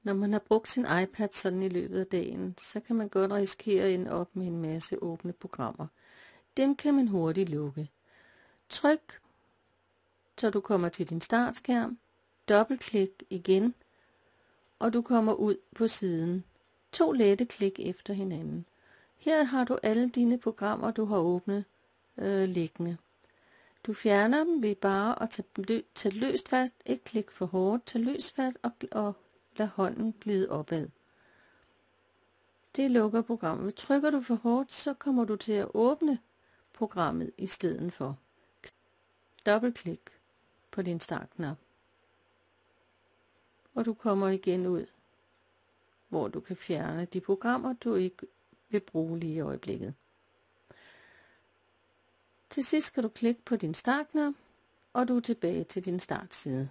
Når man har brugt sin iPad sådan i løbet af dagen, så kan man godt risikere at ende op med en masse åbne programmer. Dem kan man hurtigt lukke. Tryk, så du kommer til din startskærm. Dobbeltklik igen, og du kommer ud på siden. 2 lette klik efter hinanden. Her har du alle dine programmer, du har åbnet liggende. Du fjerner dem ved bare at tage løst fat, ikke klik for hårdt, tag løst fat og lad hånden glide opad. Det lukker programmet. Trykker du for hårdt, så kommer du til at åbne programmet i stedet for. Dobbeltklik på din startknap. Og du kommer igen ud, hvor du kan fjerne de programmer, du ikke vil bruge lige i øjeblikket. Til sidst skal du klikke på din startknap, og du er tilbage til din startside.